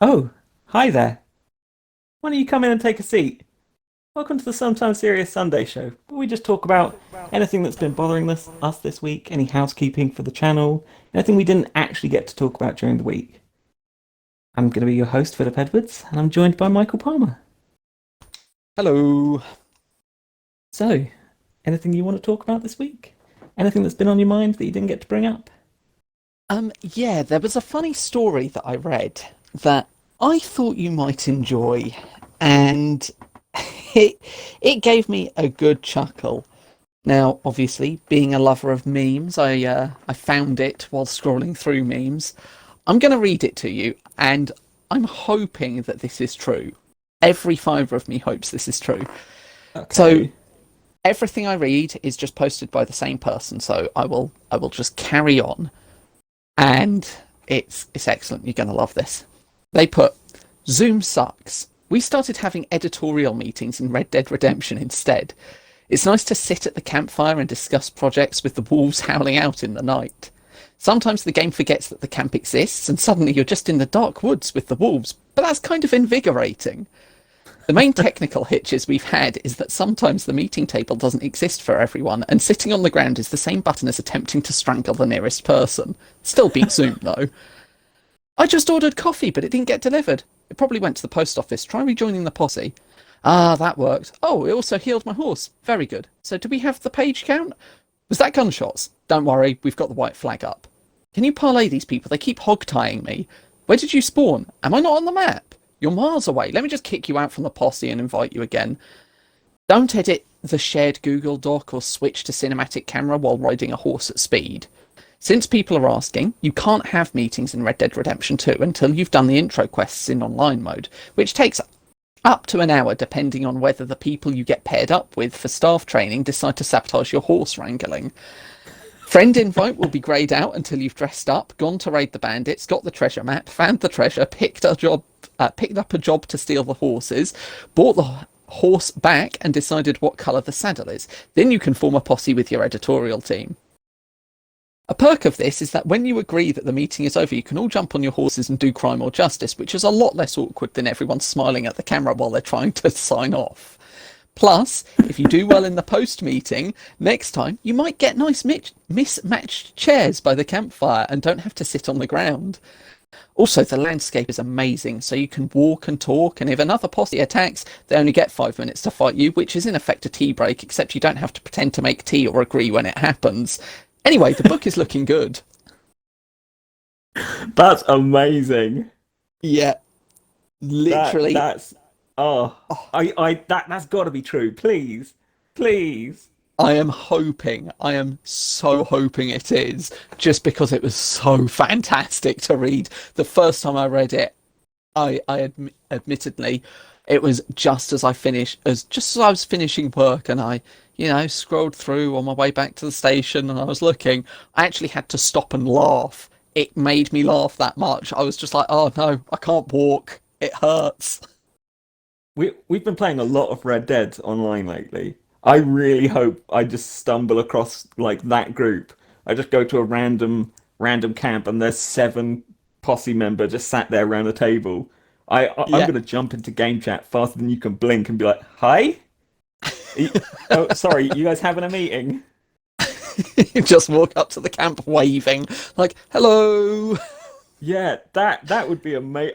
Oh, hi there. Why don't you come in and take a seat? Welcome to the Sometimes Serious Sunday show, where we just talk about anything that's been bothering us this week, any housekeeping for the channel, anything we didn't actually get to talk about during the week. I'm going to be your host, Philip Edwards, and I'm joined by Michael Palmer. Hello. So, anything you want to talk about this week? Anything that's been on your mind that you didn't get to bring up? Yeah, there was a funny story that I read that I thought you might enjoy, and it it gave me a good chuckle. Now, obviously, being a lover of memes, I found it while scrolling through memes. I'm going to read it to you, and I'm hoping that this is true. Every fibre of me hopes this is true. So Okay. everything I read is just posted by the same person, so I will just carry on. And it's excellent. You're going to love this. They put Zoom sucks. We started having editorial meetings in Red Dead Redemption instead. It's nice to sit at the campfire and discuss projects with the wolves howling out in the night. Sometimes the game forgets that the camp exists and suddenly you're just in the dark woods with the wolves, but that's kind of invigorating. The main technical hitches we've had is that sometimes the meeting table doesn't exist for everyone, and sitting on the ground is the same button as attempting to strangle the nearest person. Still beats Zoom, though. I just ordered coffee, but it didn't get delivered. It probably went to the post office. Try rejoining the posse. Ah, that worked. Oh, it also healed my horse. Very good. So do we have the page count? Was that gunshots? Don't worry, we've got the white flag up. Can you parlay these people? They keep hog-tying me. Where did you spawn? Am I not on the map? You're miles away. Let me just kick you out from the posse and invite you again. Don't edit the shared Google Doc or switch to cinematic camera while riding a horse at speed. Since people are asking, you can't have meetings in Red Dead Redemption 2 until you've done the intro quests in online mode, which takes up to an hour depending on whether the people you get paired up with for staff training decide to sabotage your horse wrangling. Friend invite will be greyed out until you've dressed up, gone to raid the bandits, got the treasure map, found the treasure, picked up a job to steal the horses, bought the horse back, and decided what colour the saddle is. Then you can form a posse with your editorial team. A perk of this is that when you agree that the meeting is over, you can all jump on your horses and do crime or justice, which is a lot less awkward than everyone smiling at the camera while they're trying to sign off. Plus, if you do well in the post meeting, next time you might get nice mismatched chairs by the campfire and don't have to sit on the ground. Also, the landscape is amazing, so you can walk and talk, and if another posse attacks, they only get 5 minutes to fight you, which is in effect a tea break, except you don't have to pretend to make tea or agree when it happens. Anyway, the book is looking good. That's amazing. Yeah, That literally. that's oh, Oh, that's got to be true. Please, please. I am so hoping it is, just because it was so fantastic to read. The first time I read it, admittedly, it was just as I was finishing work, and I scrolled through on my way back to the station, and I was looking. I actually had to stop and laugh. It made me laugh that much. I was just like, oh no, I can't walk. It hurts. We've been playing a lot of Red Dead online lately. I really hope I just stumble across like that group. I just go to a random camp and there's seven posse member just sat there around a table. I'm Yeah. gonna jump into game chat faster than you can blink and be like, "Hi? Oh, sorry, you guys having a meeting?" You just walk up to the camp waving, like, hello. Yeah, that would be amazing.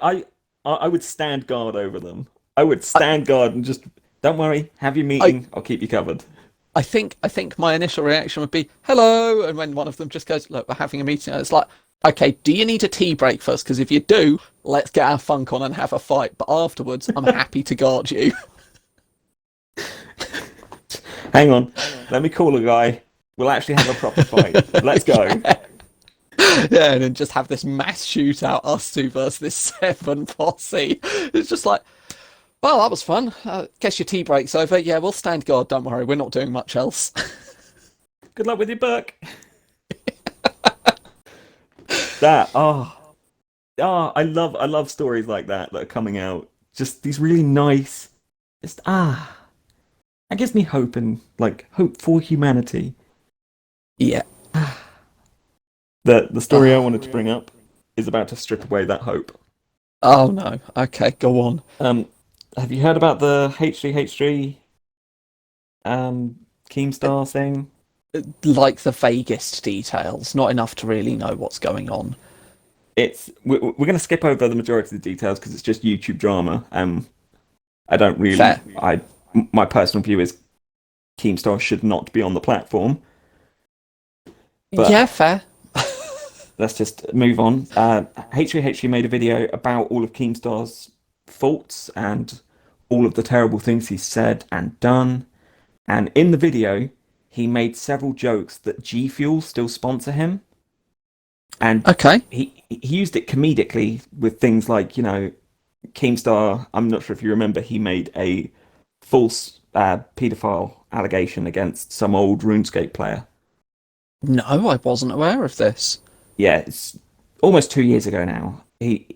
I would stand guard over them. I would I, stand guard and just don't worry, have your I meeting. I'll keep you covered. I think my initial reaction would be hello, and when one of them just goes, "Look, we're having a meeting," it's like, okay, do you need a tea break first? Because if you do, let's get our funk on and have a fight. But afterwards, I'm happy to guard you. Hang on, let me call a guy. We'll actually have a proper fight. Let's go. Yeah, yeah, and then just have this mass shootout, us two versus this seven posse. It's just like, well, that was fun. Guess your tea break's over. Yeah, we'll stand guard. Don't worry, we're not doing much else. Good luck with your book. That I love stories like that are coming out. Just these really nice. Just that gives me hope and like hope for humanity. Yeah. The story I Ah, wanted to bring up is about to strip away that hope. Oh no. Okay, go on. Um, have you heard about the H3H3 um Keemstar thing? Like the vaguest details, not enough to really know what's going on. We're going to skip over the majority of the details because it's just YouTube drama. I don't Fair. really. I My personal view is Keemstar should not be on the platform. But Yeah, fair. let's just move on. H3H3 made a video about all of Keemstar's faults and all of the terrible things he said and done. And in the video, he made several jokes that G Fuel still sponsor him, and Okay. he used it comedically with things like, Keemstar. I'm not sure if you remember, he made a false paedophile allegation against some old RuneScape player. No, I wasn't aware of this. Yeah, it's almost 2 years ago now. He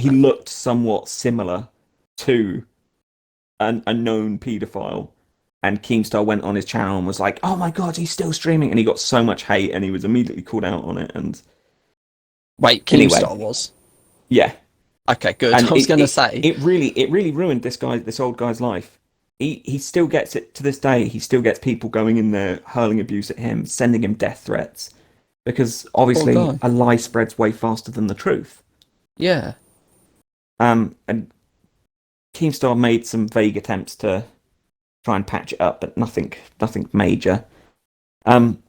looked somewhat similar to a known paedophile, and Keemstar went on his channel and was like, "Oh my God, he's still streaming!" And he got so much hate, and he was immediately called out on it. And Wait, anyway, Keemstar was. yeah, Okay, good. and I was gonna say. it really ruined this old guy's life. He still gets it to this day. He still gets people going in there hurling abuse at him, sending him death threats, because Poor obviously guy. a lie spreads way faster than the truth. Yeah. And Keemstar made some vague attempts to try and patch it up, but nothing major.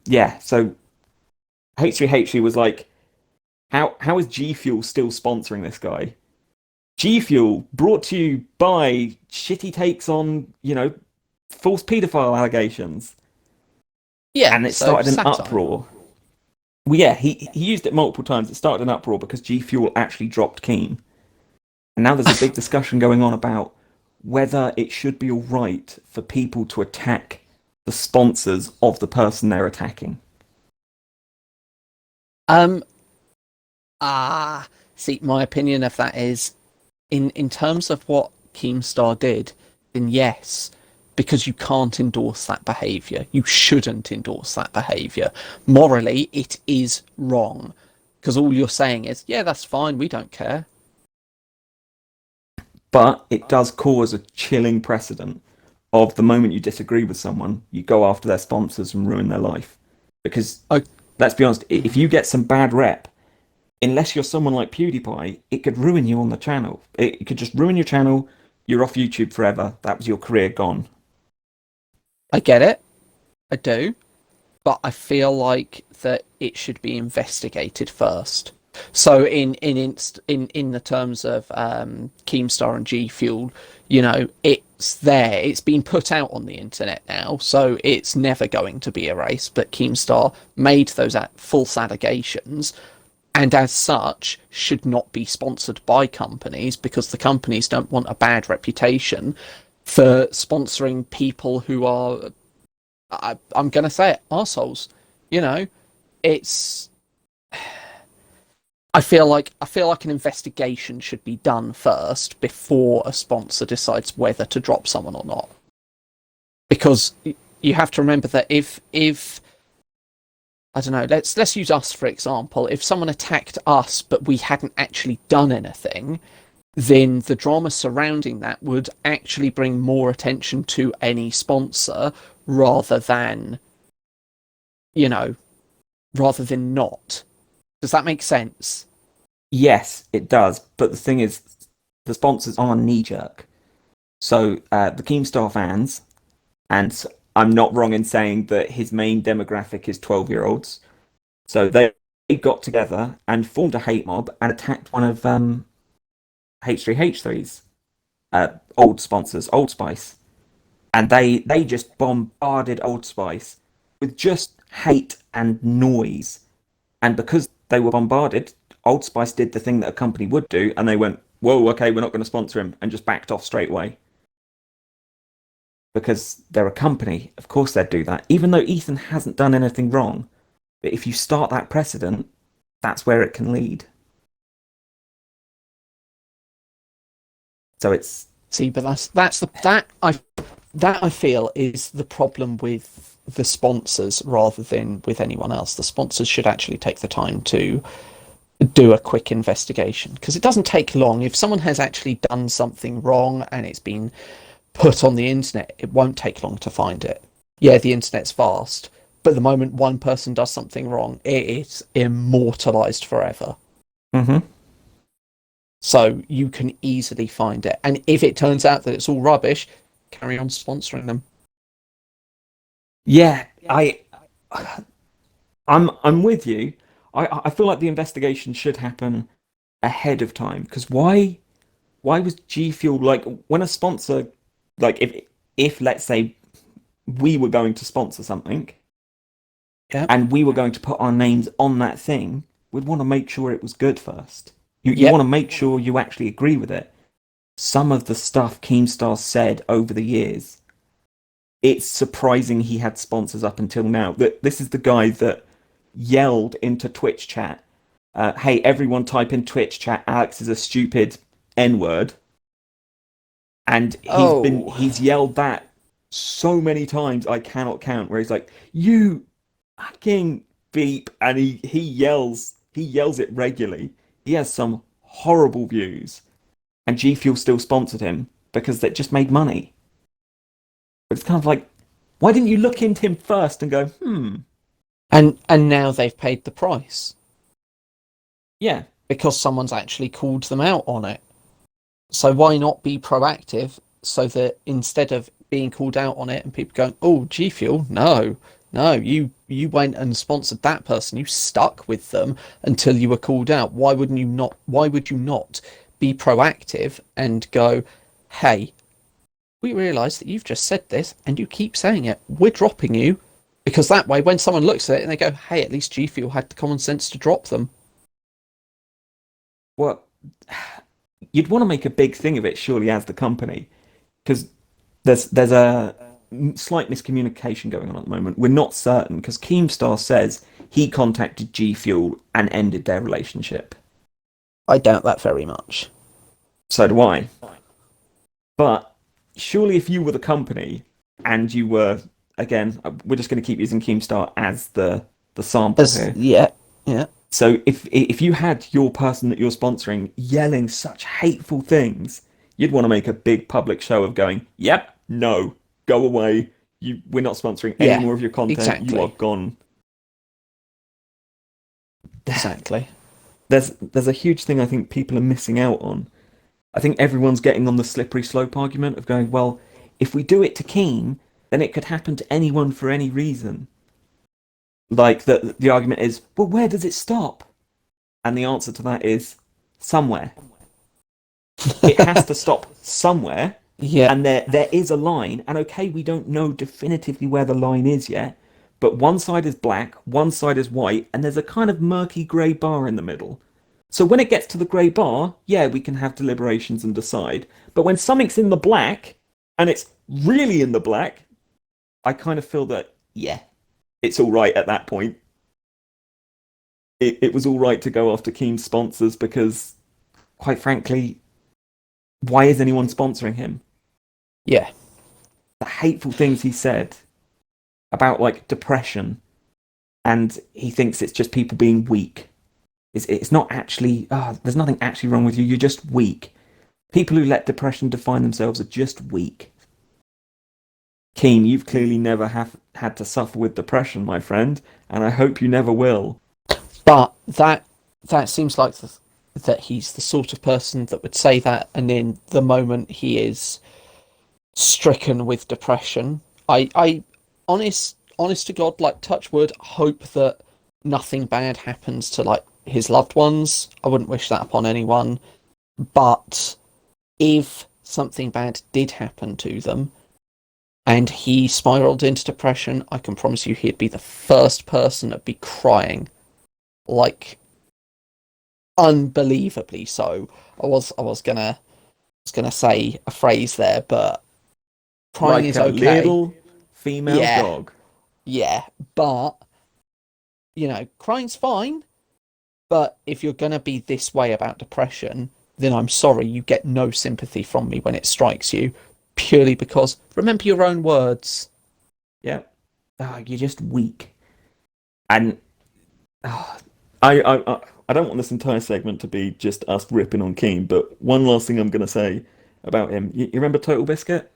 Yeah. So H3H3 was like, how is G Fuel still sponsoring this guy? G Fuel brought to you by shitty takes on, false paedophile allegations, Yeah. and it So started an satire. uproar. Well, yeah, he used it multiple times. It started an uproar because G Fuel actually dropped Keem. And now there's a big discussion going on about whether it should be all right for people to attack the sponsors of the person they're attacking. Um. See, my opinion of that is, in terms of what Keemstar did, then yes, because you can't endorse that behaviour. You shouldn't endorse that behaviour. Morally, it is wrong. Because all you're saying is, yeah, that's fine, we don't care. But it does cause a chilling precedent of the moment you disagree with someone, you go after their sponsors and ruin their life. Because Oh, let's be honest, if you get some bad rep, unless you're someone like PewDiePie, it could ruin you on the channel. It could just ruin your channel. You're off YouTube forever. That was your career gone. I get it. I do. But I feel like that it should be investigated first. So in the terms of Keemstar and G Fuel, it's there. It's been put out on the internet now, so it's never going to be erased. But Keemstar made those false allegations, and as such, should not be sponsored by companies because the companies don't want a bad reputation for sponsoring people who are, I'm going to say it, arseholes. You know, it's. I feel like an investigation should be done first before a sponsor decides whether to drop someone or not. Because you have to remember that if I don't know, let's use us for example. If someone attacked us but we hadn't actually done anything, then the drama surrounding that would actually bring more attention to any sponsor rather than, you know, rather than not. Does that make sense? Yes, it does. But the thing is, the sponsors are knee jerk. So the Keemstar fans, and I'm not wrong in saying that his main demographic is 12-year-olds. So they got together and formed a hate mob and attacked one of H3H3's old sponsors, Old Spice. And they just bombarded Old Spice with just hate and noise. And because they were bombarded, Old Spice did the thing that a company would do, and they went, "Whoa, okay, we're not going to sponsor him," and just backed off straight away. Because they're a company, of course they'd do that. Even though Ethan hasn't done anything wrong, but if you start that precedent, that's where it can lead. So it's See, but that I feel is the problem with the sponsors rather than with anyone else. The sponsors should actually take the time to do a quick investigation, because it doesn't take long. If someone has actually done something wrong and it's been put on the internet, it won't take long to find it. Yeah, the internet's vast, but the moment one person does something wrong, it is immortalized forever. Mm-hmm. So you can easily find it. And if it turns out that it's all rubbish, carry on sponsoring them. Yeah, I'm with you. I feel like the investigation should happen ahead of time because why was G Fuel like when a sponsor like if let's say we were going to sponsor something Yep. and we were going to put our names on that thing, we'd want to make sure it was good first. You want Yep. to make sure you actually agree with it. Some of the stuff Keemstar said over the years, it's surprising he had sponsors up until now. That this is the guy that yelled into Twitch chat, "Hey, everyone, type in Twitch chat. Alex is a stupid N word," and Oh, he's yelled that so many times I cannot count. Where he's like, "You fucking beep," and he yells it regularly. He has some horrible views, and G Fuel still sponsored him because they just made money. But it's kind of like, why didn't you look into him first and go, and now they've paid the price yeah, because someone's actually called them out on it. So why not be proactive so that instead of being called out on it and people going, "Oh, G Fuel, no, no, you went and sponsored that person, you stuck with them until you were called out. Why wouldn't you not? Why would you not be proactive and go, hey, we realise that you've just said this and you keep saying it. We're dropping you." Because that way, when someone looks at it and they go, "Hey, at least G Fuel had the common sense to drop them." well, you'd want to make a big thing of it, surely, as the company, because there's a slight miscommunication going on at the moment. We're not certain because Keemstar says he contacted G Fuel and ended their relationship. I doubt that very much. So do I. But surely, if you were the company and you were, again, we're just going to keep using Keemstar as the sample As here. yeah, yeah, So if you had your person that you're sponsoring yelling such hateful things, you'd want to make a big public show of going, "Yep, no, go away. We're not sponsoring any yeah, more of your content. You are exactly, gone." exactly. There's a huge thing I think people are missing out on. I think everyone's getting on the slippery slope argument of going, well, if we do it to Keen, then it could happen to anyone for any reason. Like the argument is, well, where does it stop? And the answer to that is somewhere. It has to stop somewhere, Yeah, and there is a line. And okay, we don't know definitively where the line is yet, but one side is black, one side is white, and there's a kind of murky grey bar in the middle. So when it gets to the grey bar, yeah, we can have deliberations and decide. But when something's in the black and it's really in the black, I kind of feel that yeah, it's all right at that point. It was all right to go after Keen's sponsors because, quite frankly, why is anyone sponsoring him? yeah, The hateful things he said about like depression, and he thinks it's just people being weak. It's not actually. There's nothing actually wrong with you. You're just weak. People who let depression define themselves are just weak. Keen, you've clearly never have had to suffer with depression, my friend, and I hope you never will. but that seems like that he's the sort of person that would say that, and in the moment he is stricken with depression, I honest to God, like touch wood, hope that nothing bad happens to like his loved ones. I wouldn't wish that upon anyone, but if something bad did happen to them and he spiraled into depression, I can promise you he'd be the first person that'd be crying, like unbelievably so. I was gonna say a phrase there, but crying Like is a okay. little female Yeah, dog. yeah, but crying's fine. But if you're gonna be this way about depression, then I'm sorry, you get no sympathy from me when it strikes you, purely because remember your own words. Yeah. You're just weak. And oh, I I don't want this entire segment to be just us ripping on Keem, but one last thing I'm going to say about him. You remember Total Biscuit?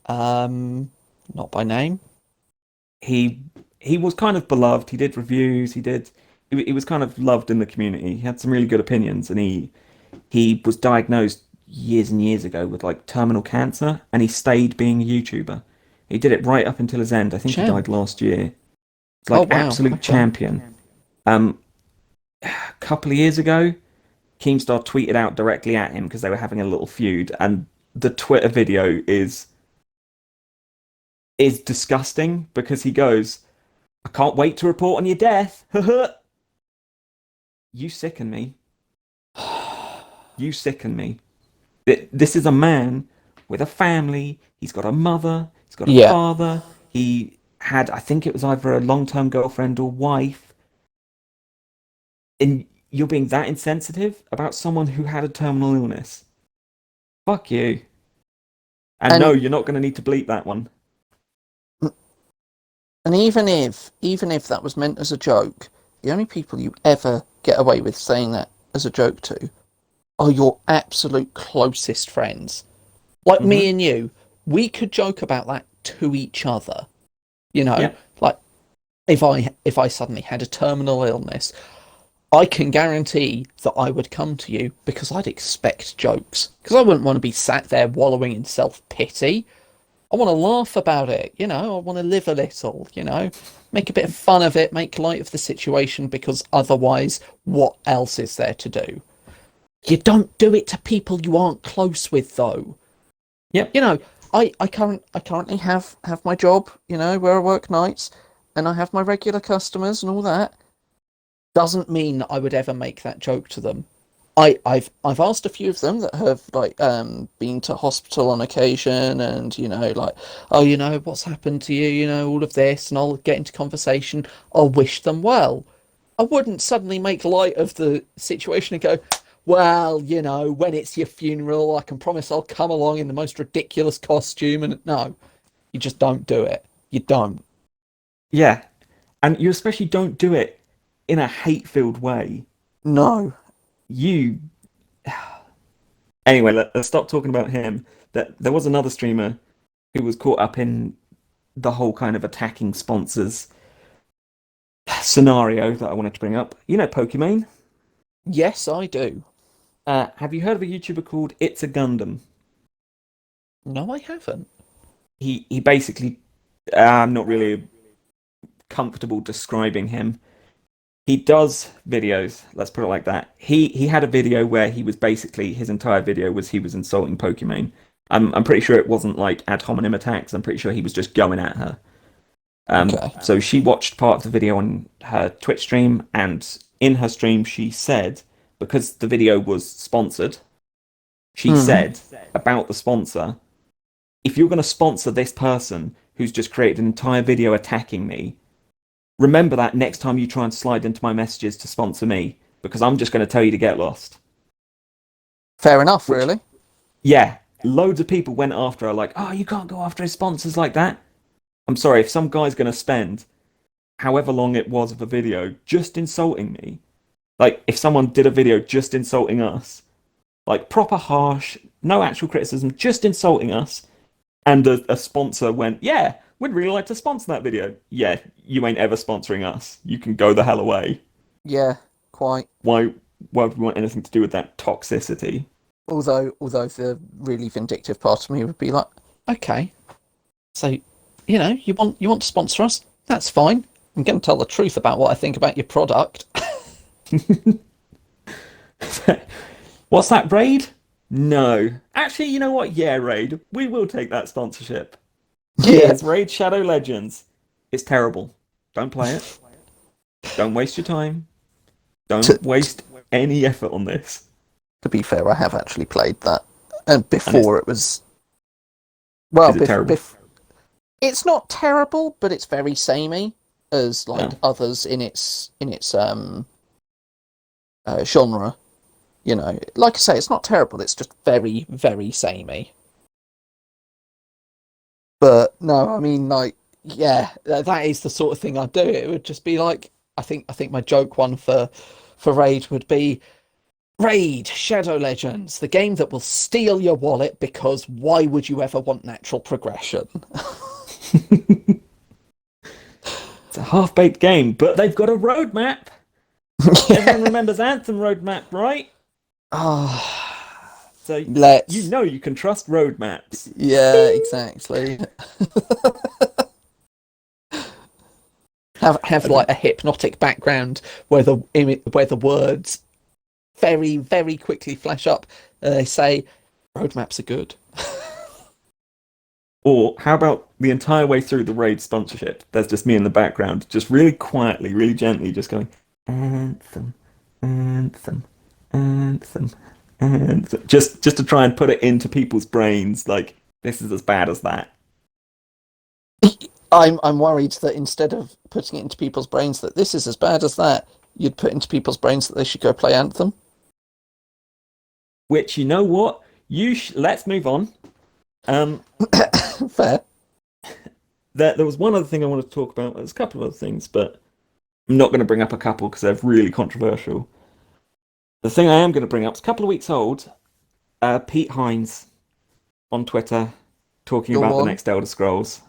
Um, Not by name. He he was kind of beloved. He did reviews. He was kind of loved in the community. He had some really good opinions, and he was diagnosed years and years ago with like terminal cancer, and he stayed being a YouTuber. He did it right up until his end. I think he died Champ. last year. It's Oh like wow. absolute Okay. champion. Um, a couple of years ago, Keemstar tweeted out directly at him because they were having a little feud, and the Twitter video is disgusting because he goes, "I can't wait to report on your death." You sicken me. You sicken me. This is a man with a family. He's got a mother. He's got a Yeah. father. He had, I think it was either a long-term girlfriend or wife. And you're being that insensitive about someone who had a terminal illness. Fuck you. And no, And you're not going to need to bleep that one. and even if that was meant as a joke, the only people you ever get away with saying that as a joke to are your absolute closest friends. Like me Hmm. and you, we could joke about that to each other. You know, Yeah. like if I suddenly had a terminal illness, I can guarantee that I would come to you because I'd expect jokes. Because I wouldn't want to be sat there wallowing in self-pity. I want to laugh about it, I want to live a little, make a bit of fun of it, make light of the situation, because otherwise, what else is there to do? You don't do it to people you aren't close with, though. Yep. You know, I currently have my job, where I work nights, and I have my regular customers and all that. Doesn't mean that I would ever make that joke to them. I've asked a few of them that have like been to hospital on occasion, and like, oh, what's happened to you, all of this, and I'll get into conversation. I'll wish them well. I wouldn't suddenly make light of the situation and go, well, when it's your funeral, I can promise I'll come along in the most ridiculous costume. And no, you just don't do it. You don't. Yeah. And you especially don't do it in a hate-filled way. No. You Anyway, let's stop talking about him. That there was another streamer who was caught up in the whole kind of attacking sponsors scenario that I wanted to bring up. You know Pokimane? Yes, I do. Have you heard of a YouTuber called It's a Gundam? No, I haven't. He basically, I'm not really comfortable describing him. He does videos, let's put it like that. He had a video where he was basically his entire video was he was insulting Pokimane. I'm pretty sure it wasn't like ad hominem attacks. I'm pretty sure he was just going at her. Okay. So she watched part of the video on her Twitch stream, and in her stream she said, because the video was sponsored, she Hmm. said about the sponsor, if you're going to sponsor this person who's just created an entire video attacking me, remember that next time you try and slide into my messages to sponsor me, because I'm just going to tell you to get lost. Fair enough, Which, really. yeah, loads of people went after her, like, oh, you can't go after his sponsors like that. I'm sorry, if some guy's going to spend however long it was of a video just insulting me, like, if someone did a video just insulting us, like, proper harsh, no actual criticism, just insulting us, and a sponsor went, yeah, we'd really like to sponsor that video. Yeah, you ain't ever sponsoring us. You can go the hell away. Yeah, quite. Why why would we want anything to do with that toxicity? Although the really vindictive part of me would be like, okay, so you want to sponsor us? That's fine. I'm going to tell the truth about what I think about your product. What's that, Raid? No. Actually, you know what? Yeah, Raid. We will take that sponsorship. Yeah. Here's Raid Shadow Legends. It's terrible. Don't play it. Don't waste your time. To Don't waste any effort on this. to be fair, I have actually played that, and And it's before it was well, is it terrible? it's not terrible, but it's very samey as like No. others in its genre. Like I say, it's not terrible. It's just very very samey. But no, I mean, like, yeah, that is the sort of thing I'd do. It would just be like, I think my joke one for Raid would be Raid Shadow Legends, the game that will steal your wallet because why would you ever want natural progression? It's a half-baked game, but they've got a roadmap. Everyone remembers Anthem roadmap, right? Ah, So you let's. know you can trust roadmaps. Yeah, Bing! exactly. Have As a, like a hypnotic background where the words very very quickly flash up. They say roadmaps are good. or how about the entire way through the raid sponsorship? There's just me in the background, just really quietly, really gently, just going Anthem, Anthem, Anthem, Anthem. Just to try and put it into people's brains, like this is as bad as that. I'm worried that instead of putting it into people's brains that this is as bad as that, you'd put into people's brains that they should go play Anthem. Which you know what? Let's move on. Um, Fair. there was one other thing I wanted to talk about. There's a couple of other things, but I'm not going to bring up a couple because they're really controversial. The thing I am going to bring up is a couple of weeks old. Pete Hines on Twitter talking Go about the on. next Elder Scrolls.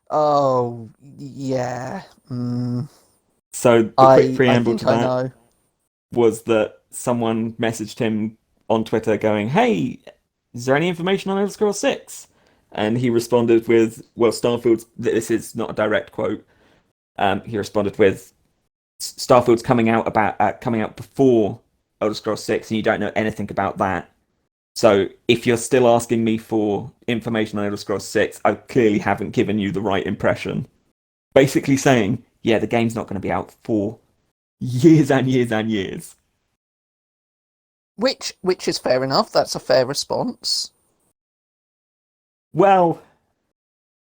Oh yeah. Mm, So the quick I preamble to think I that know. was that someone messaged him on Twitter going, "Hey, is there any information on Elder Scrolls 6?" And he responded with, "Well, Starfield's. This is not a direct quote. He responded with, Starfield's coming out before Elder Scrolls 6, and you don't know anything about that. So if you're still asking me for information on Elder Scrolls 6, I clearly haven't given you the right impression." Basically saying, yeah, the game's not going to be out for years and years and years. Which is fair enough. That's a fair response. Well,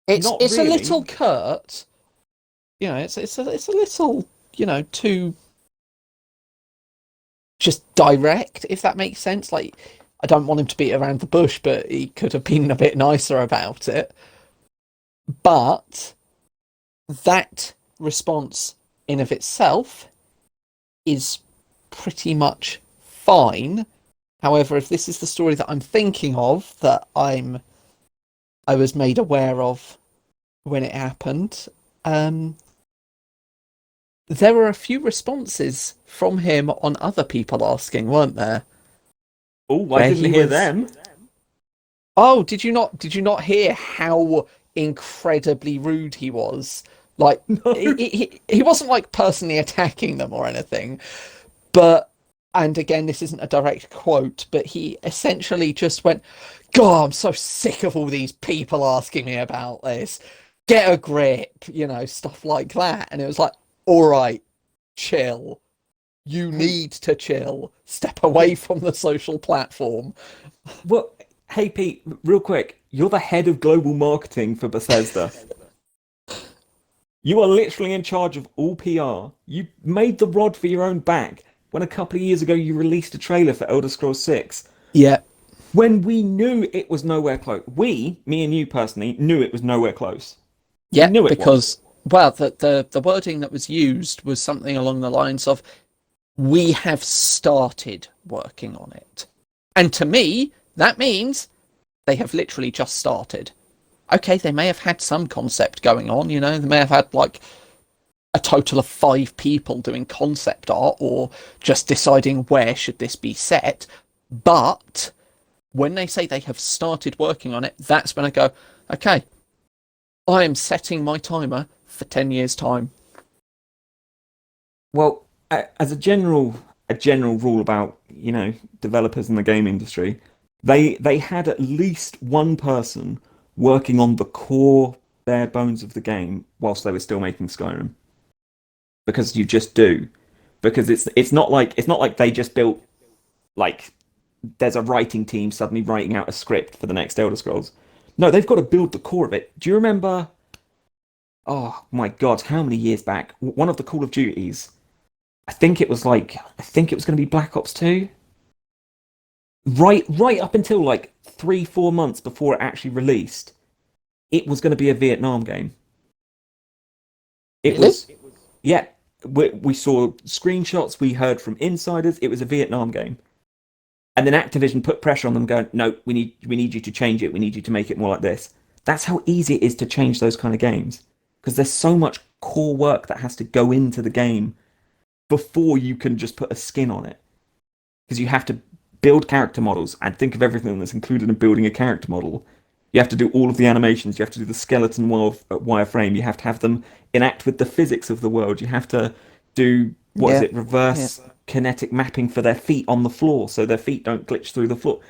It's not it's a little really. curt. You know, it's a little, too just direct, if that makes sense. Like, I don't want him to beat around the bush, but he could have been a bit nicer about it. But that response in of itself is pretty much fine. However, if this is the story that I'm thinking of, that I was made aware of when it happened, there were a few responses from him on other people asking, weren't there? Oh, I Where didn't he hear was, them. oh, did you not hear how incredibly rude he was? Like, he, No. he wasn't like personally attacking them or anything, but, and again, this isn't a direct quote, but he essentially just went, God, I'm so sick of all these people asking me about this. Get a grip, stuff like that. And it was like, all right, chill. You Hey, need to chill. Step away hey, from the social platform. what? Hey, Pete, real quick. You're the head of global marketing for Bethesda. You are literally in charge of all PR. You made the rod for your own back when a couple of years ago you released a trailer for Elder Scrolls 6 Yeah, when we knew it was nowhere close. We, me and you personally, knew it was nowhere close. We yeah, knew it wasn't. because, well, the wording that was used was something along the lines of, we have started working on it. And to me, that means they have literally just started. Okay, they may have had some concept going on, they may have had like a total of 5 people doing concept art or just deciding where should this be set. But when they say they have started working on it, that's when I go, okay, I am setting my timer for 10 years' time. Well, as a general rule about developers in the game industry, they had at least one person working on the core bare bones of the game whilst they were still making Skyrim, because you just do. Because it's not like they just built, like, there's a writing team suddenly writing out a script for the next Elder Scrolls. No, they've got to build the core of it. Do you remember? Oh my God, how many years back? One of the Call of Duties. I think it was going to be Black Ops 2. Right up until like 3 4 months before it actually released, it was going to be a Vietnam game. It Really? was, yeah. we saw screenshots, we heard from insiders. It was a Vietnam game, and then Activision put pressure on them, going, "No, we need you to change it. We need you to make it more like this." That's how easy it is to change those kind of games because there's so much core work that has to go into the game before you can just put a skin on it. Because you have to build character models and think of everything that's included in building a character model. You have to do all of the animations. You have to do the skeleton wireframe. You have to have them enact with the physics of the world. You have to do what is Yeah, it? yeah. Reverse kinetic mapping for their feet on the floor, so their feet don't glitch through the floor.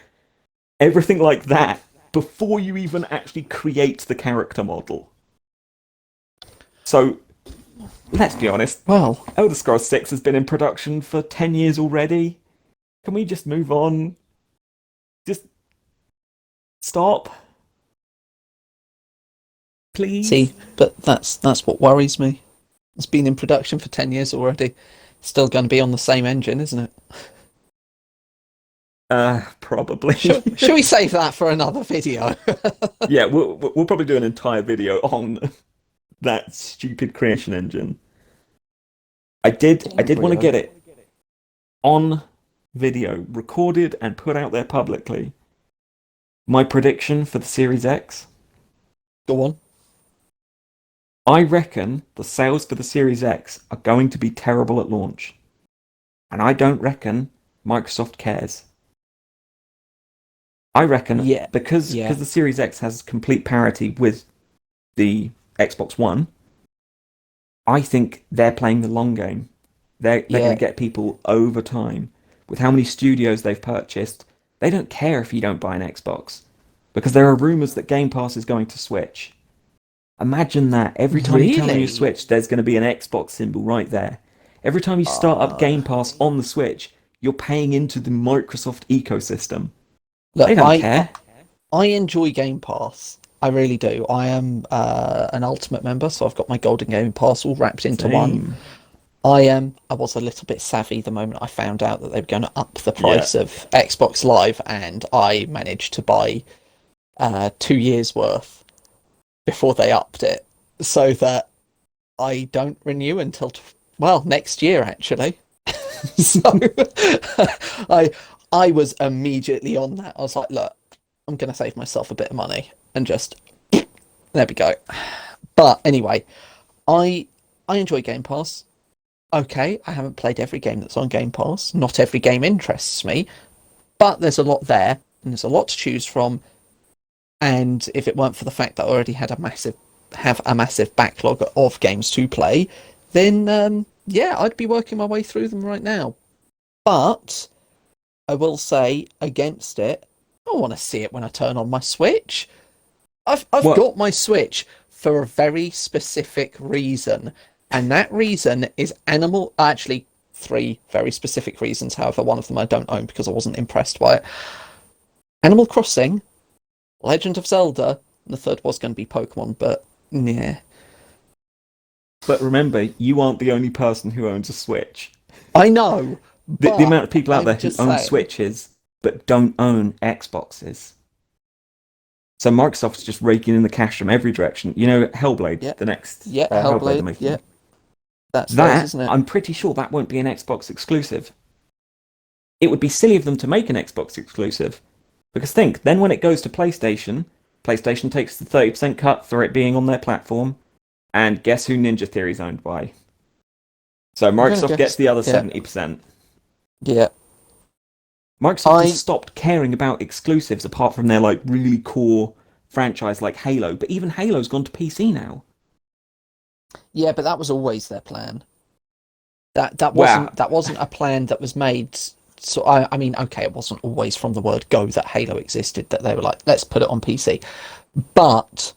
Everything like that before you even actually create the character model. So let's be honest. Well, Elder Scrolls 6 has been in production for 10 years already. Can we just move on? Just stop, please? see, but that's what worries me. It's been in production for 10 years already. Still going to be on the same engine, isn't it? Probably. Shall we save that for another video? Yeah, we'll probably do an entire video on that stupid creation engine. I did want to get it on video, recorded and put out there publicly. My prediction for the Series X. Go on. I reckon the sales for the Series X are going to be terrible at launch. And I don't reckon Microsoft cares. I reckon Yeah, because yeah, the Series X has complete parity with the Xbox One, I think they're playing the long game. They're going yeah. to get people over time. With how many studios they've purchased, they don't care if you don't buy an Xbox. Because there are rumours that Game Pass is going to switch. Imagine that. Every time you turn on your Really? Switch, there's going to be an Xbox symbol right there. Every time you start up Uh, Game Pass on the Switch, you're paying into the Microsoft ecosystem. Look, They don't care. I enjoy Game Pass. I really do. I am an Ultimate member, so I've got my Golden Game Pass all wrapped into one. Same. I was a little bit savvy the moment I found out that they were going to up the Yeah. price of Xbox Live, and I managed to buy 2 years worth before they upped it, so that I don't renew until well next year actually. So I I was immediately on that. I was like, look, I'm going to save myself a bit of money and just there we go. But anyway, I I enjoy Game Pass. Okay, I haven't played every game that's on Game Pass. Not every game interests me, but there's a lot there and there's a lot to choose from. And if it weren't for the fact that I already had a massive backlog of games to play, then yeah, I'd be working my way through them right now. But I will say against it, I want to see it when I turn on my Switch. I've What? got my Switch for a very specific reason, and that reason is animal. Actually, three very specific reasons. However, one of them I don't own because I wasn't impressed by it. Animal Crossing, Legend of Zelda, and the third was going to be Pokemon, but yeah, But remember, you aren't the only person who owns a Switch. I know, The but amount of people out there I'm who just own saying. Switches but don't own Xboxes. So Microsoft's just raking in the cash from every direction. You know, Hellblade, Yeah, the next yeah, Hellblade they're Hellblade, yeah, making. that's theirs, That, isn't it? I'm pretty sure that won't be an Xbox exclusive. It would be silly of them to make an Xbox exclusive. Because think, then when it goes to PlayStation, PlayStation takes the 30% cut for it being on their platform. And guess who Ninja Theory's owned by? So I'm gonna Microsoft gets guess, the other yeah, 70%. yeah. Microsoft has I stopped caring about exclusives apart from their like really core franchise like Halo, but even Halo's gone to PC now. Yeah, but that was always their plan. That Wow. wasn't a plan that was made. So I mean, okay, it wasn't always from the word go that Halo existed. That they were like, let's put it on PC. But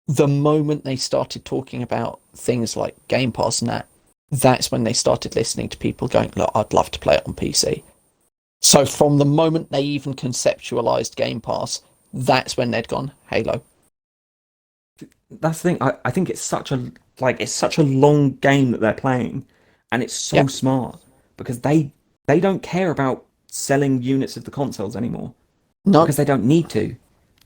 the moment they started talking about things like Game Pass and that's when they started listening to people going, look, I'd love to play it on PC. So from the moment they even conceptualized Game Pass, that's when they'd gone Halo. That's the thing. I think it's such a long game that they're playing, and it's so Yeah, smart because they don't care about selling units of the consoles anymore no, because they don't need to.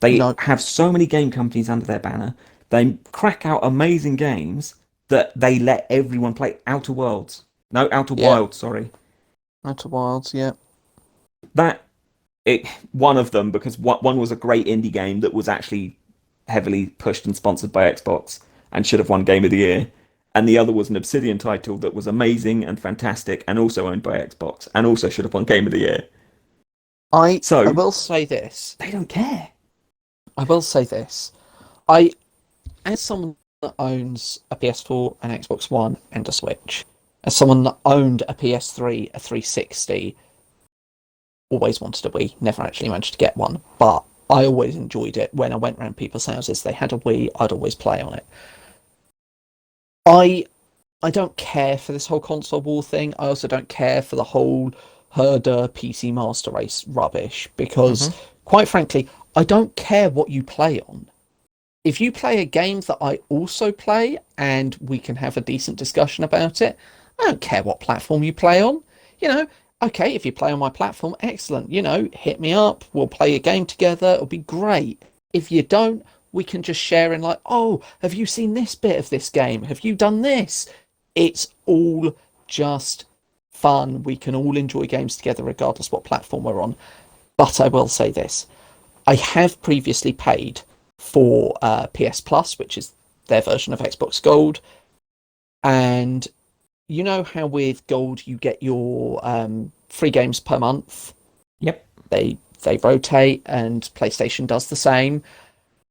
They no, have so many game companies under their banner. They crack out amazing games, that they let everyone play Outer Worlds. No, Outer Yeah. Wilds, sorry. Outer Wilds, yeah. That it one of them because one was a great indie game that was actually heavily pushed and sponsored by Xbox and should have won Game of the Year. And the other was an Obsidian title that was amazing and fantastic and also owned by Xbox and also should have won Game of the Year. I So will say this. they don't care. I will say this. I, as someone that owns a PS4, an Xbox One, and a Switch, as someone that owned a PS3, a 360, always wanted a Wii, never actually managed to get one, but I always enjoyed it when I went around people's houses. They had a Wii, I'd always play on it. I I don't care for this whole console war thing. I also don't care for the whole herder PC master race rubbish because, Hmm. quite frankly, I don't care what you play on. If you play a game that I also play and we can have a decent discussion about it, I don't care what platform you play on. You know, okay, if you play on my platform, excellent. You know, hit me up. We'll play a game together. It'll be great. If you don't, we can just share in like, oh, have you seen this bit of this game? Have you done this? It's all just fun. We can all enjoy games together regardless what platform we're on. But I will say this. I have previously paid for PS Plus, which is their version of Xbox Gold. And you know how with Gold you get your free games per month? Yep. They rotate and PlayStation does the same.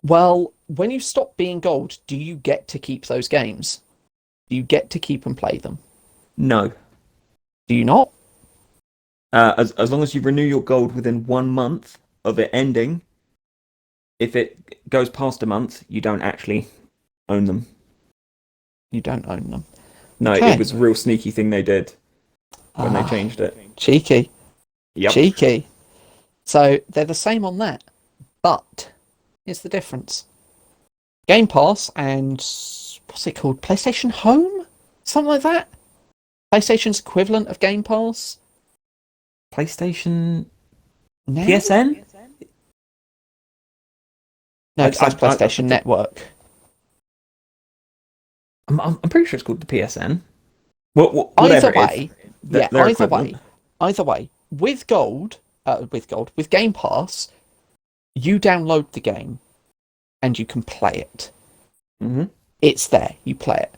Well, when you stop being Gold, do you get to keep those games? Do you get to keep and play them? No. Do you not? As long as you renew your gold within 1 month of it ending, if it goes past a month, you don't actually own them. You don't own them. No, it Okay. was a real sneaky thing they did when they Ah, changed it. cheeky. Yep. Cheeky. So they're the same on that. But here's the difference. Game Pass and what's it called? PlayStation Home? Something like that? PlayStation's equivalent of Game Pass? PlayStation Now? PSN? No, because that's I PlayStation Network. I'm pretty sure it's called the PSN. Either Whatever it is, way, yeah, they're equivalent. either way, with Game Pass, you download the game and you can play it. Hmm. It's there, you play it.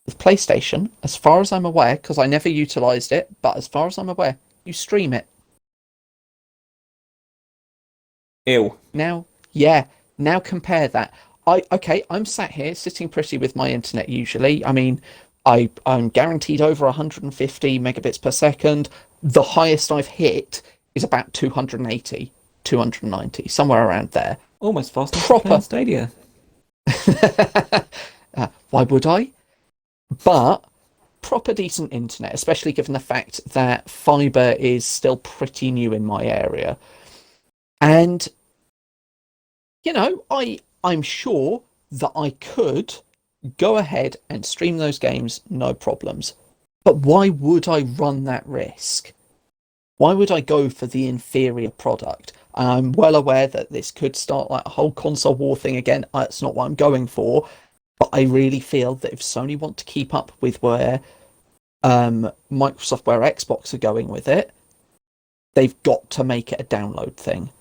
With PlayStation, as far as I'm aware, because I never utilized it, but as far as I'm aware, you stream it. Ew. Now, yeah, now compare that. I'm sat here sitting pretty with my internet usually. I mean, I'm guaranteed over 150 megabits per second. The highest I've hit is about 280, 290, somewhere around there. Almost fast enough to play on Proper. Stadia. Why would I? But proper decent internet, especially given the fact that fiber is still pretty new in my area. And I'm sure that I could go ahead and stream those games, no problems. But why would I run that risk? Why would I go for the inferior product? I'm well aware that this could start like a whole console war thing again. That's not what I'm going for. But I really feel that if Sony want to keep up with where Microsoft, where Xbox are going with it, they've got to make it a download thing.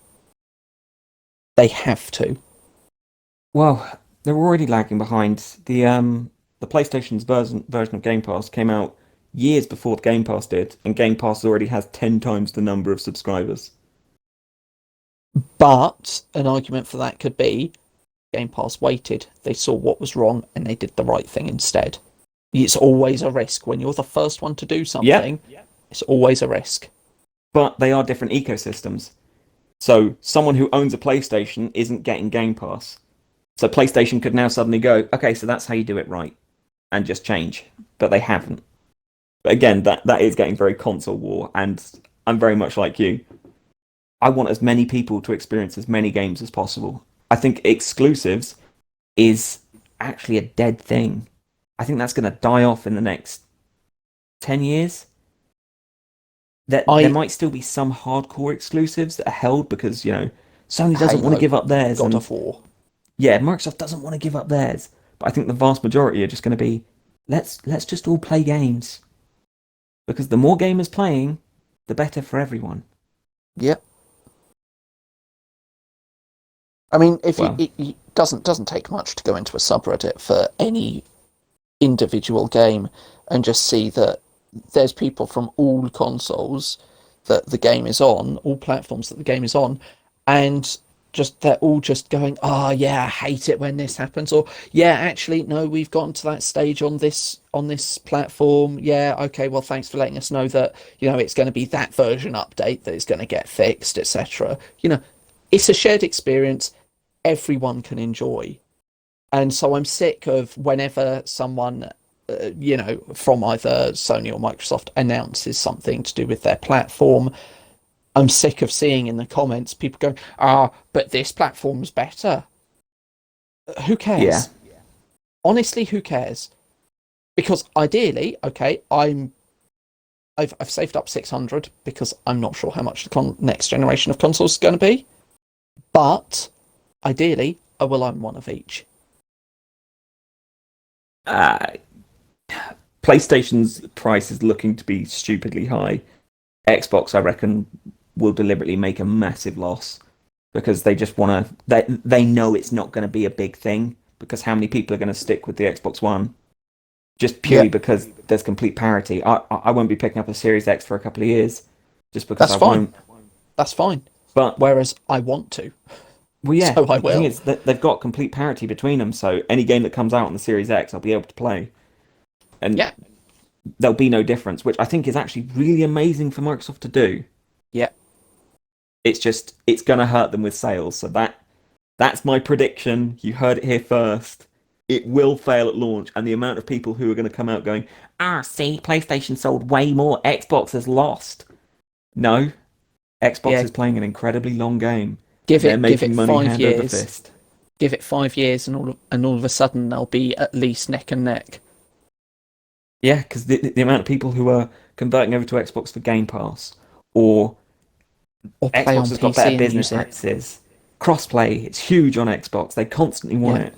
They have to. Well, they're already lagging behind. The PlayStation's version of Game Pass came out years before the Game Pass did, and Game Pass already has 10 times the number of subscribers. But an argument for that could be Game Pass waited. They saw what was wrong and they did the right thing instead. It's always a risk. When you're the first one to do Yep, something, it's always a risk. but they are different ecosystems. So someone who owns a PlayStation isn't getting Game Pass. So PlayStation could now suddenly go, okay, so that's how you do it right, and just change. But they haven't. But again, that is getting very console war, and I'm very much like you. I want as many people to experience as many games as possible. I think exclusives is actually a dead thing. I think that's going to die off in the next 10 years. There I might still be some hardcore exclusives that are held because, Sony doesn't want to Halo, give up theirs, God and of War. yeah, Microsoft doesn't want to give up theirs. But I think the vast majority are just going to be let's just all play games because the more gamers playing, the better for everyone. Yep. I mean, if you, Well, it doesn't take much to go into a subreddit for any individual game and just see that there's people from all consoles that the game is on, all platforms that the game is on, and just they're all just going, "Oh yeah, I hate it when this happens," or "Yeah, actually, no, we've gotten to that stage on this platform. Yeah, okay, well, thanks for letting us know that it's going to be that version update that is going to get fixed, etc." It's a shared experience everyone can enjoy. And so I'm sick of whenever someone, from either Sony or Microsoft announces something to do with their platform, I'm sick of seeing in the comments people going, but this platform's better. Who yeah. cares? Honestly, who cares? Because ideally, okay, I've saved up 600 because I'm not sure how much the next generation of consoles is going to be. But ideally, I will own one of each. Uh, PlayStation's price is looking to be stupidly high. Xbox, I reckon, will deliberately make a massive loss because they just want to. They know it's not going to be a big thing because how many people are going to stick with the Xbox One just Yeah, purely because there's complete parity. I won't be picking up a Series X for a couple of years just because that's I fine. won't. That's fine. But Whereas I want to, well, yeah, so I the thing will. is that they've got complete parity between them. So any game that comes out on the Series X, I'll be able to play, and Yeah, there'll be no difference, which I think is actually really amazing for Microsoft to do. yeah, It's just it's gonna hurt them with sales. So that's my prediction. You heard it here first. It will fail at launch, and the amount of people who are going to come out going, see, PlayStation sold way more. Xbox has lost. No, Xbox yeah. is playing an incredibly long game. Give They're it, give making it money five hand over years. fist. Give it 5 years, and all of a sudden they'll be at least neck and neck. Yeah, because the amount of people who are converting over to Xbox for Game Pass, or Or play Xbox on has got better PC and business use it. practices. Crossplay, it's huge on Xbox. They constantly want Yeah, it.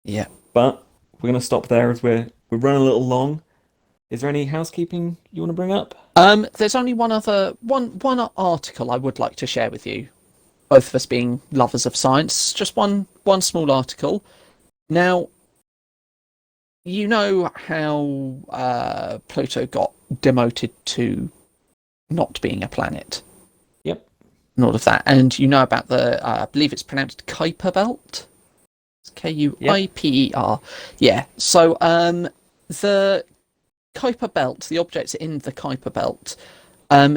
yeah. But we're going to stop there as we're running a little long. Is there any housekeeping you want to bring up? There's only one article I would like to share with you. Both of us being lovers of science, just one small article. Now, you know how Pluto got demoted to not being a planet Yep. and all of that, and you know about I believe it's pronounced Kuiper Belt. It's Yep. Kuiper. Yeah. So the Kuiper Belt, the objects in the Kuiper Belt,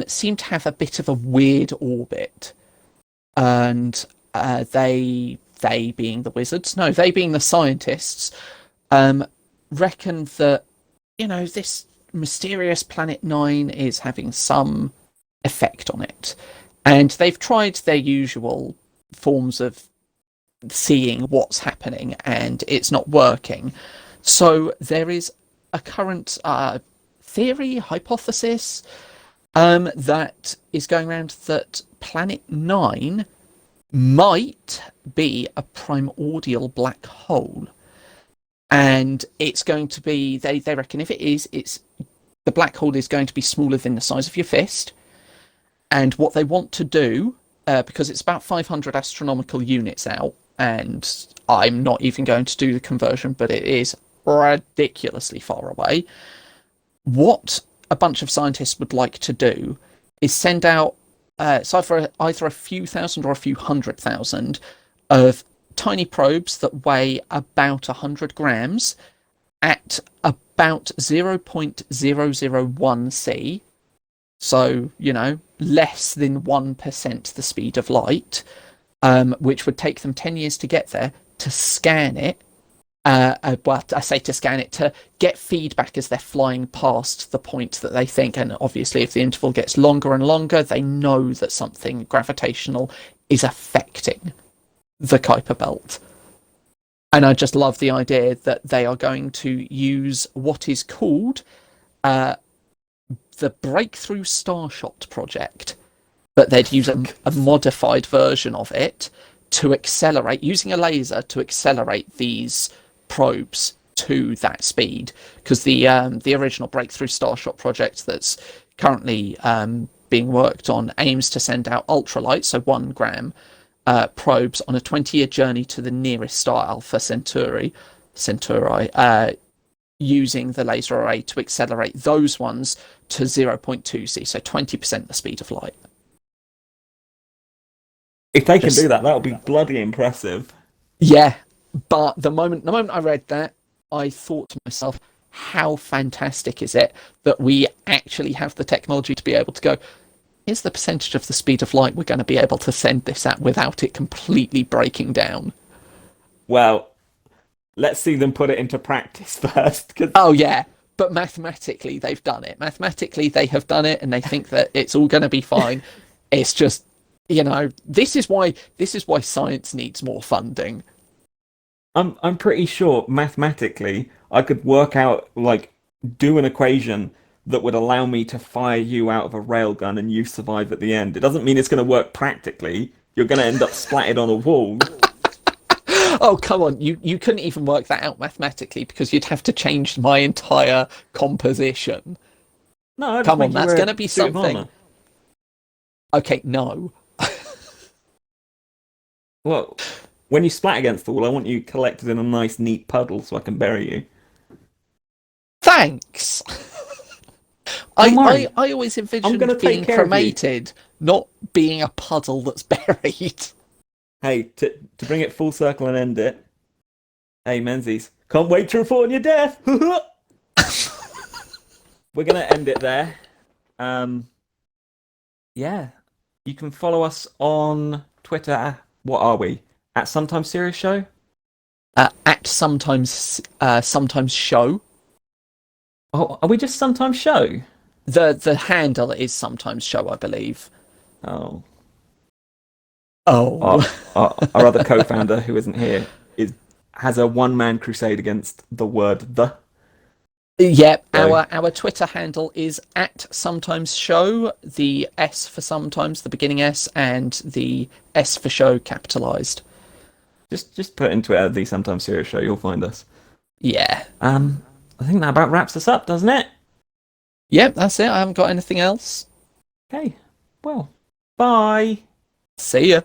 seem to have a bit of a weird orbit, and they being the wizards, no, they being the scientists, um, reckon that this mysterious planet Nine is having some effect on it, and they've tried their usual forms of seeing what's happening, and it's not working. So there is a current theory, hypothesis, that is going around that Planet Nine might be a primordial black hole. And it's going to be, they reckon if it is, it's the black hole is going to be smaller than the size of your fist. And what they want to do, because it's about 500 astronomical units out, and I'm not even going to do the conversion, but it is ridiculously far away. What a bunch of scientists would like to do is send out it's either a few thousand or a few 100,000 of tiny probes that weigh about 100 grams at about 0.001 C. So, less than 1% the speed of light, which would take them 10 years to get there, to scan it. Well, I say to scan it, to get feedback as they're flying past the point that they think. And obviously, if the interval gets longer and longer, they know that something gravitational is affecting the Kuiper Belt. And I just love the idea that they are going to use what is called the Breakthrough Starshot project, but they'd use a modified version of it to accelerate, using a laser to accelerate these probes to that speed, because the original Breakthrough Starshot project that's currently being worked on aims to send out ultralight, so 1 gram probes on a 20-year journey to the nearest star Alpha Centauri, using the laser array to accelerate those ones to 0.2c, so 20% the speed of light. If they can do that, that'll be bloody impressive. Yeah, but the moment I read that, I thought to myself, how fantastic is it that we actually have the technology to be able to go, here's the percentage of the speed of light we're going to be able to send this at without it completely breaking down. Well, let's see them put it into practice first. Oh, yeah. But mathematically, they've done it. Mathematically, they have done it, and they think that it's all going to be fine. It's just, this is why science needs more funding. I'm pretty sure mathematically I could work out, like, do an equation that would allow me to fire you out of a railgun and you survive at the end. It doesn't mean it's going to work practically. You're going to end up splattered on a wall. Oh, come on. You couldn't even work that out mathematically, because you'd have to change my entire composition. No, come on, that's going to be something. Armor. Okay, no. Well, when you splat against the wall, I want you collected in a nice, neat puddle so I can bury you. Thanks. I always envisioned being cremated, not being a puddle that's buried. Hey, to bring it full circle and end it. Hey, Menzies, can't wait to report on your death. We're gonna end it there. Yeah, you can follow us on Twitter. What are we? At Sometimes Serious Show? At sometimes show. Oh, are we just Sometimes Show? The handle is sometimes show, I believe. Oh. Oh. Our other co-founder, who isn't here, has a one-man crusade against the word the. Yep, so, our Twitter handle is at sometimes show, the S for sometimes, the beginning S, and the S for show capitalized. Just put in Twitter the Sometimes Serious Show, you'll find us. Yeah. I think that about wraps us up, doesn't it? Yep, that's it. I haven't got anything else. Okay. Well, bye. See ya.